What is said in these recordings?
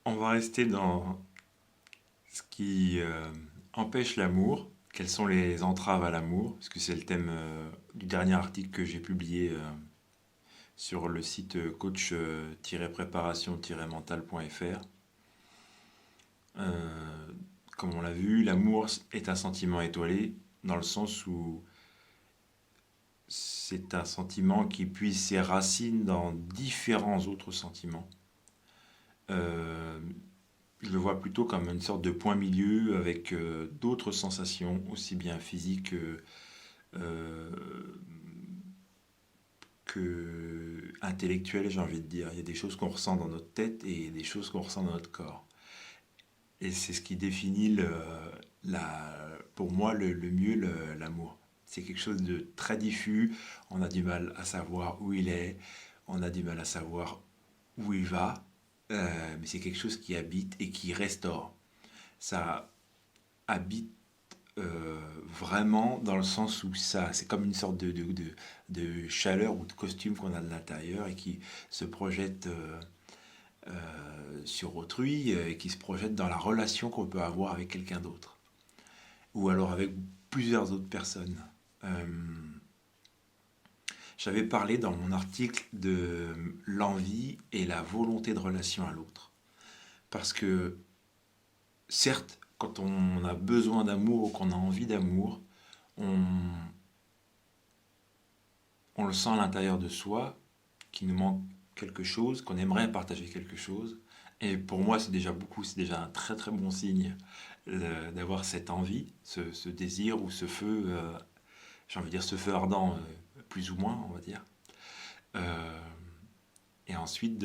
On va rester dans ce qui empêche l'amour. Quelles sont les entraves à l'amour? Parce que c'est le thème du dernier article que j'ai publié sur le site coach-préparation-mental.fr. Euh, Comme on l'a vu, l'amour est un sentiment étoilé dans le sens où c'est un sentiment qui puise ses racines dans différents autres sentiments. Euh, je le vois plutôt comme une sorte de point milieu avec d'autres sensations, aussi bien physiques euh, que intellectuelles, j'ai envie de dire. Il y a des choses qu'on ressent dans notre tête et des choses qu'on ressent dans notre corps. Et c'est ce qui définit pour moi le mieux l'amour. C'est quelque chose de très diffus, on a du mal à savoir où il est, on a du mal à savoir où il va, mais c'est quelque chose qui habite et qui restaure. Ça habite vraiment dans le sens où c'est comme une sorte de chaleur ou de costume qu'on a de l'intérieur et qui se projette sur autrui et qui se projette dans la relation qu'on peut avoir avec quelqu'un d'autre ou alors avec plusieurs autres personnes. Euh, J'avais parlé dans mon article de l'envie et la volonté de relation à l'autre. Parce que certes, quand on a besoin d'amour ou qu'on a envie d'amour, on, on le sent à l'intérieur de soi, qu'il nous manque quelque chose, qu'on aimerait partager quelque chose. Et pour moi, c'est déjà beaucoup, c'est déjà un très très bon signe d'avoir cette envie, ce désir ou ce feu, j'ai envie de dire ce feu ardent, plus ou moins, on va dire. Euh, et ensuite,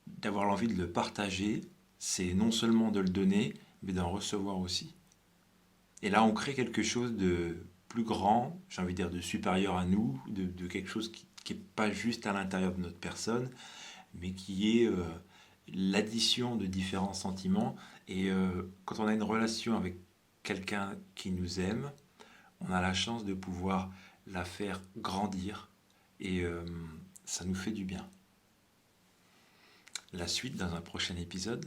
d'avoir l'envie de le partager, c'est non seulement de le donner, mais d'en recevoir aussi. Et là, on crée quelque chose de plus grand, j'ai envie de dire de supérieur à nous, de quelque chose qui n'est pas juste à l'intérieur de notre personne, mais qui est l'addition de différents sentiments. Et quand on a une relation avec quelqu'un qui nous aime, on a la chance de pouvoir la faire grandir et ça nous fait du bien. La suite dans un prochain épisode.